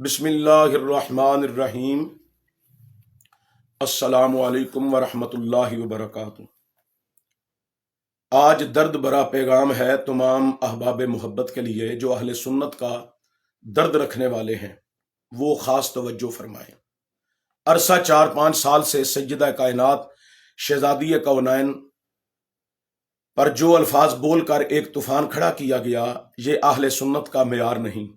بسم اللہ الرحمن الرحیم۔ السلام علیکم ورحمۃ اللہ وبرکاتہ۔ آج درد بھرا پیغام ہے تمام احباب محبت کے لیے جو اہل سنت کا درد رکھنے والے ہیں، وہ خاص توجہ فرمائیں۔ عرصہ 4-5 سال سے سیدہ کائنات شہزادی کونین پر جو الفاظ بول کر ایک طوفان کھڑا کیا گیا، یہ اہل سنت کا معیار نہیں۔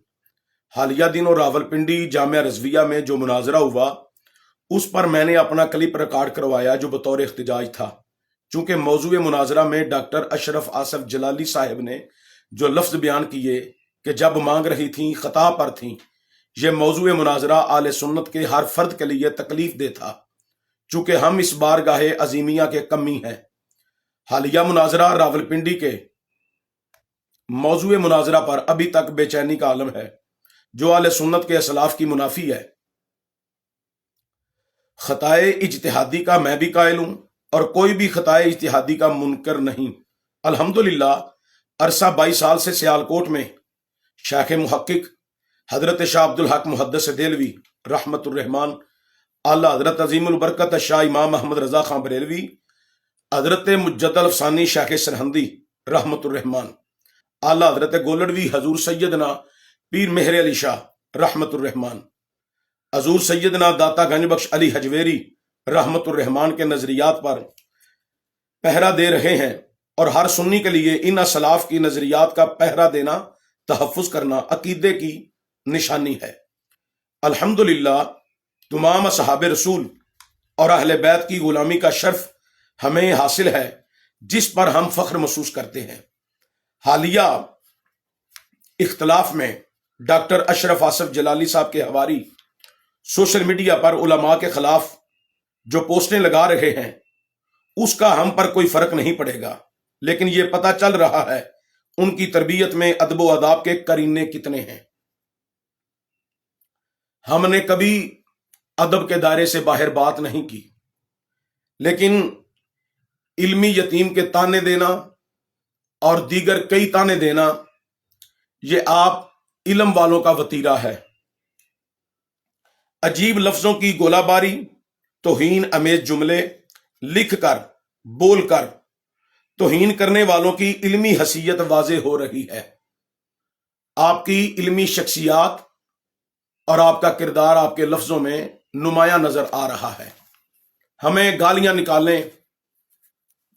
حالیہ دنوں راولپنڈی جامعہ رضویہ میں جو مناظرہ ہوا، اس پر میں نے اپنا کلپ ریکارڈ کروایا جو بطور احتجاج تھا، چونکہ موضوع مناظرہ میں ڈاکٹر اشرف آصف جلالی صاحب نے جو لفظ بیان کیے کہ جب مانگ رہی تھیں خطا پر تھیں، یہ موضوع مناظرہ اہل سنت کے ہر فرد کے لیے تکلیف دہ تھا، چونکہ ہم اس بارگاہ عظیمیہ کے کمی ہیں۔ حالیہ مناظرہ راولپنڈی کے موضوع مناظرہ پر ابھی تک بے چینی کا عالم ہے، جو اہل سنت کے اسلاف کی منافی ہے۔ خطائے اجتہادی کا میں بھی قائل ہوں اور کوئی بھی خطائے اجتہادی کا منکر نہیں۔ الحمدللہ عرصہ 22 سال سے سیالکوٹ میں شیخ محقق حضرت شاہ عبدالحق محدث دہلوی رحمت الرحمان، اعلیٰ حضرت عظیم البرکت شاہ امام محمد رضا خان بریلوی، حضرت مجد الفسانی شیخ سرہندی رحمت الرحمان، اعلیٰ حضرت گولڑوی حضور سیدنا پیر مہر علی شاہ رحمت الرحمان، حضور سیدنا داتا گنج بخش علی حجویری رحمت الرحمان کے نظریات پر پہرا دے رہے ہیں، اور ہر سنی کے لیے ان اسلاف کی نظریات کا پہرا دینا، تحفظ کرنا عقیدے کی نشانی ہے۔ الحمدللہ تمام اصحاب رسول اور اہل بیت کی غلامی کا شرف ہمیں حاصل ہے، جس پر ہم فخر محسوس کرتے ہیں۔ حالیہ اختلاف میں ڈاکٹر اشرف آصف جلالی صاحب کے حواری سوشل میڈیا پر علماء کے خلاف جو پوسٹیں لگا رہے ہیں، اس کا ہم پر کوئی فرق نہیں پڑے گا، لیکن یہ پتہ چل رہا ہے ان کی تربیت میں ادب و آداب کے قرینے کتنے ہیں۔ ہم نے کبھی ادب کے دائرے سے باہر بات نہیں کی، لیکن علمی یتیم کے تانے دینا اور دیگر کئی تانے دینا، یہ آپ علم والوں کا وتیرہ ہے۔ عجیب لفظوں کی گولہ باری، توہین امیز جملے لکھ کر بول کر توہین کرنے والوں کی علمی حیثیت واضح ہو رہی ہے۔ آپ کی علمی شخصیات اور آپ کا کردار آپ کے لفظوں میں نمایاں نظر آ رہا ہے۔ ہمیں گالیاں نکالیں،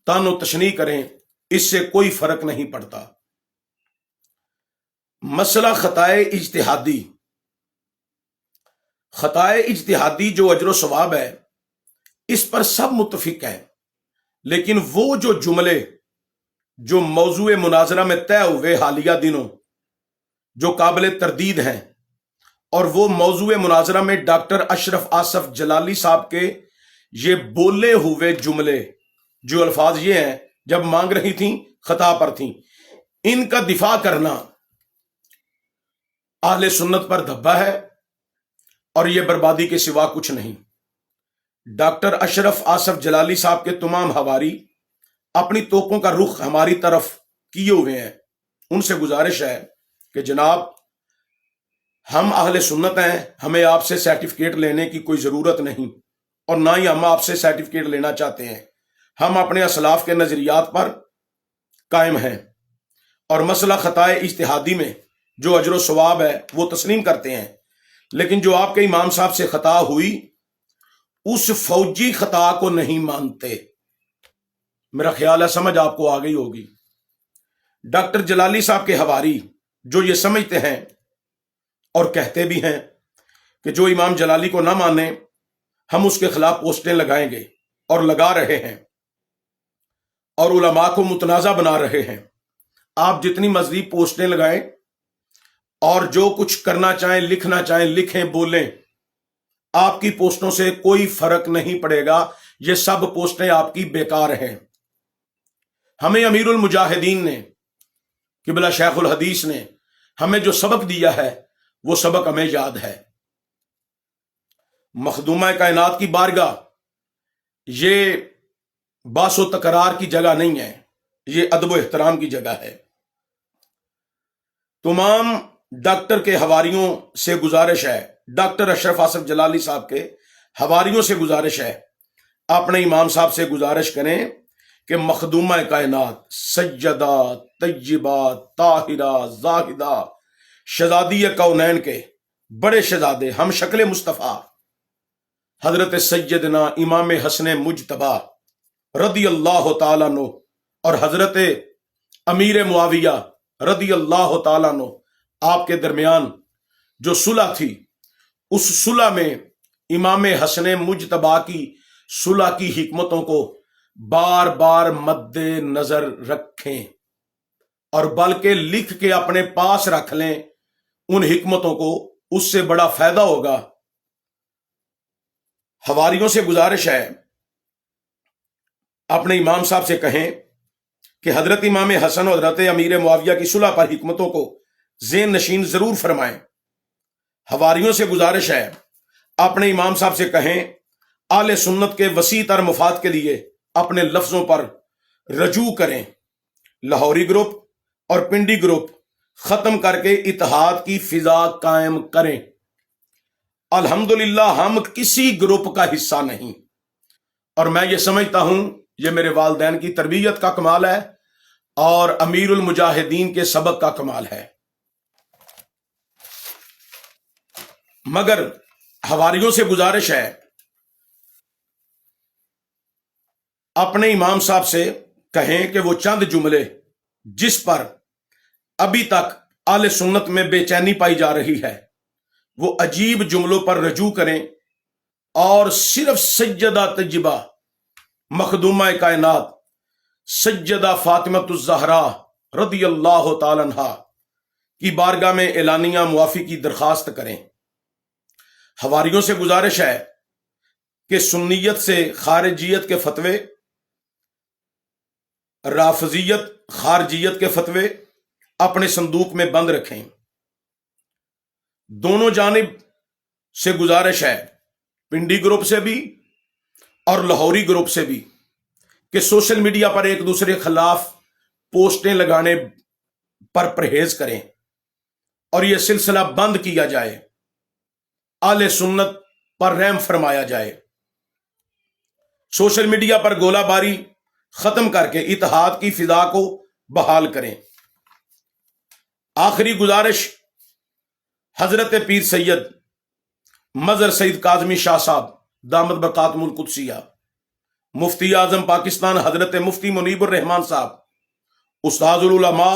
تان و تشنیع کریں، اس سے کوئی فرق نہیں پڑتا۔ مسئلہ خطائے اجتہادی، خطائے اجتہادی جو اجر و ثواب ہے، اس پر سب متفق ہیں، لیکن وہ جو جملے جو موضوع مناظرہ میں طے ہوئے حالیہ دنوں، جو قابل تردید ہیں، اور وہ موضوع مناظرہ میں ڈاکٹر اشرف آصف جلالی صاحب کے یہ بولے ہوئے جملے، جو الفاظ یہ ہیں جب مانگ رہی تھیں خطا پر تھیں، ان کا دفاع کرنا اہل سنت پر دھبا ہے، اور یہ بربادی کے سوا کچھ نہیں۔ ڈاکٹر اشرف آصف جلالی صاحب کے تمام حواری اپنی توپوں کا رخ ہماری طرف کیے ہوئے ہیں۔ ان سے گزارش ہے کہ جناب، ہم اہل سنت ہیں، ہمیں آپ سے سرٹیفکیٹ لینے کی کوئی ضرورت نہیں، اور نہ ہی ہم آپ سے سرٹیفکیٹ لینا چاہتے ہیں۔ ہم اپنے اسلاف کے نظریات پر قائم ہیں، اور مسئلہ خطائے اجتہادی میں جو اجر و ثواب ہے وہ تسلیم کرتے ہیں، لیکن جو آپ کے امام صاحب سے خطا ہوئی، اس فوجی خطا کو نہیں مانتے۔ میرا خیال ہے سمجھ آپ کو آ گئی ہوگی۔ ڈاکٹر جلالی صاحب کے حواری جو یہ سمجھتے ہیں اور کہتے بھی ہیں کہ جو امام جلالی کو نہ مانے، ہم اس کے خلاف پوسٹیں لگائیں گے، اور لگا رہے ہیں، اور علماء کو متنازع بنا رہے ہیں۔ آپ جتنی مزید پوسٹیں لگائیں اور جو کچھ کرنا چاہیں، لکھنا چاہیں لکھیں، بولیں، آپ کی پوسٹوں سے کوئی فرق نہیں پڑے گا۔ یہ سب پوسٹیں آپ کی بیکار ہیں۔ ہمیں امیر المجاہدین نے، قبلہ شیخ الحدیث نے ہمیں جو سبق دیا ہے، وہ سبق ہمیں یاد ہے۔ مخدومہ کائنات کی بارگاہ یہ باس و تکرار کی جگہ نہیں ہے، یہ ادب و احترام کی جگہ ہے۔ تمام ڈاکٹر کے حواریوں سے گزارش ہے डॉक्टर अशरफ आसफ जलाली साहब के हवारियों से गुजारिश है, अपने इमाम साहब से गुजारिश करें कि मखदूमा कायनात सज्जदा तय्यबा ताहिरा जाहिदा शहजादी कौनैन के बड़े शहजादे हम शक्ल मुस्तफ़ा हजरत सैयदना इमाम हसन मुजतबा रदी अल्लाह तआला अन्हु और हजरत अमीर मुआविया रदी अल्लाह तआला अन्हु आपके दरमियान जो सुलह थी, उस सुलह में इमाम हसन मुजतबा की सुलह की हिकमतों को बार बार मद्दे नजर रखें और बल्कि लिख के अपने पास रख लें उन हिकमतों को, उससे बड़ा फायदा होगा। हवारियों से गुजारिश है, अपने इमाम साहब से कहें कि हजरत इमाम हसन और हजरत अमीर मुआविया की सुलह पर हिकमतों को ज़ेन नशीन जरूर फरमाएं। हवारियों से गुजारिश है, अपने इमाम साहब से कहें आले सुन्नत के वसी तर मुफाद के लिए अपने लफ्जों पर रजू करें। लाहौरी ग्रुप और पिंडी ग्रुप खत्म करके इत्तेहाद की फिजा कायम करें। अल्हम्दुलिल्लाह हम किसी ग्रुप का हिस्सा नहीं, और मैं ये समझता हूं ये मेरे वालिदैन की तरबियत का कमाल है और अमीरुल मुजाहिदीन के सबक का कमाल है। मगर हवारियों से गुजारिश है, अपने इमाम साहब से कहें कि वो चंद जुमले जिस पर अभी तक आले सुन्नत में बेचैनी पाई जा रही है, वो अजीब जुमलों पर रजू करें और सिर्फ सज्जदा तज्जिबा मखदूमा कायनात सज्जदा फातिमतुज़ ज़हरा रदी अल्लाह तआला अन्हा की बारगाह में एलानिया मुआफ़ी की दरखास्त करें। हवारियों से गुजारिश है कि सुन्नियत से खारिजियत के फतवे, राफजियत खारजियत के फतवे अपने संदूक में बंद रखें। दोनों जानिब से गुजारिश है, पिंडी ग्रुप से भी और लाहौरी ग्रुप से भी, कि सोशल मीडिया पर एक दूसरे के खिलाफ पोस्टें लगाने पर परहेज करें और यह सिलसिला बंद किया जाए। आले सुन्नत पर रहम फरमाया जाए। सोशल मीडिया पर गोलाबारी खत्म करके इत्तेहाद की फिजा को बहाल करें। आखिरी गुजारिश, हजरत पीर सैयद मजर सईद काजमी शाह साहब दामद बरकातुहुल कुद्सिया, मुफ्ती आजम पाकिस्तान हजरत मुफ्ती मुनीबुर रहमान साहब, उस्ताजुल उलमा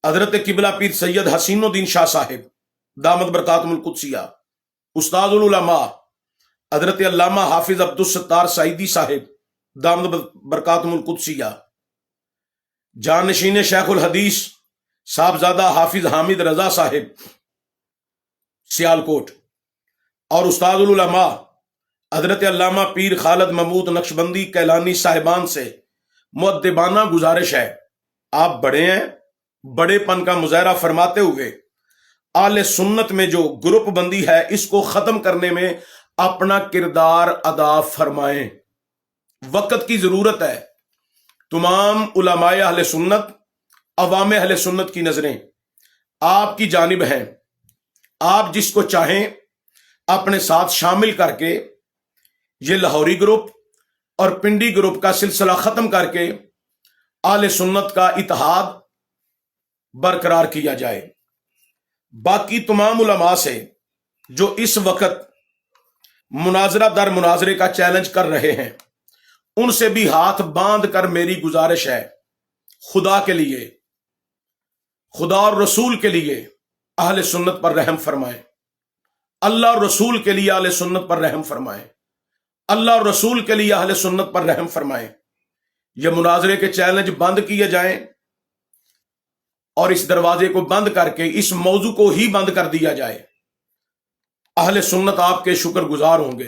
हजरत किबला पीर सैयद हसीनुद्दीन शाह साहिब दामद बरकातुहुल कुद्सिया, उस्ताजुल उलमा हजरत अल्लामा हाफिज अब्दुल सत्तार सईदी साहिब दामद बरकातुहुल कुद्सिया, जानशीन शेखुल हदीस साहबजादा हाफिज हामिद रजा साहिब सियालकोट, और उस्तादुल उलमा हजरत अल्लामा पीर खालिद महमूद नक्शबंदी कैलानी साहिबान से मुअद्दिबाना गुजारिश है, आप बड़े हैं, बड़ेपन का मुजाहरा फरमाते हुए आले सुन्नत में जो ग्रुप बंदी है इसको खत्म करने में अपना किरदार अदा फरमाएं। वक्त की जरूरत है। तमाम उलमाए अहले सुन्नत, अवामे अहले सुन्नत की नजरें आपकी जानिब हैं। आप जिसको चाहें अपने साथ शामिल करके ये लाहौरी ग्रुप और पिंडी ग्रुप का सिलसिला खत्म करके आले सुन्नत का इत्तेहाद बरकरार किया जाए। बाकी तमाम उलमा से जो इस वक्त मुनाजरा दर मुनाजरे का चैलेंज कर रहे हैं, उनसे भी हाथ बांध कर मेरी गुजारिश है, खुदा के लिए, खुदा और रसूल के लिए अहले सुन्नत पर रहम फरमाएं। अल्लाह और रसूल के लिए अहले सुन्नत पर रहम फरमाएं। अल्लाह और रसूल के लिए अहले सुन्नत पर रहम फरमाएं। ये मुनाजरे के चैलेंज बंद किए जाएं और इस दरवाजे को बंद करके इस मौजू को ही बंद कर दिया जाए। अहले सुन्नत आपके शुक्रगुजार होंगे।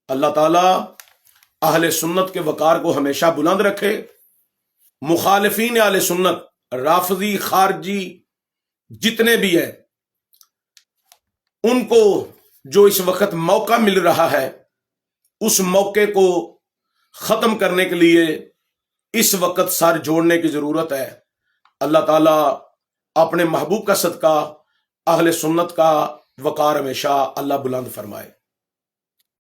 अल्लाह ताला अहले सुन्नत के वकार को हमेशा बुलंद रखे। मुखालिफीन अहले सुन्नत, राफजी, खारजी जितने भी हैं, उनको जो इस वक्त मौका मिल रहा है, उस मौके को खत्म करने के लिए इस वक्त सर जोड़ने की जरूरत है। अल्लाह ताला अपने महबूब का सदका अहले सुन्नत का वकार हमेशा अल्लाह बुलंद फरमाए।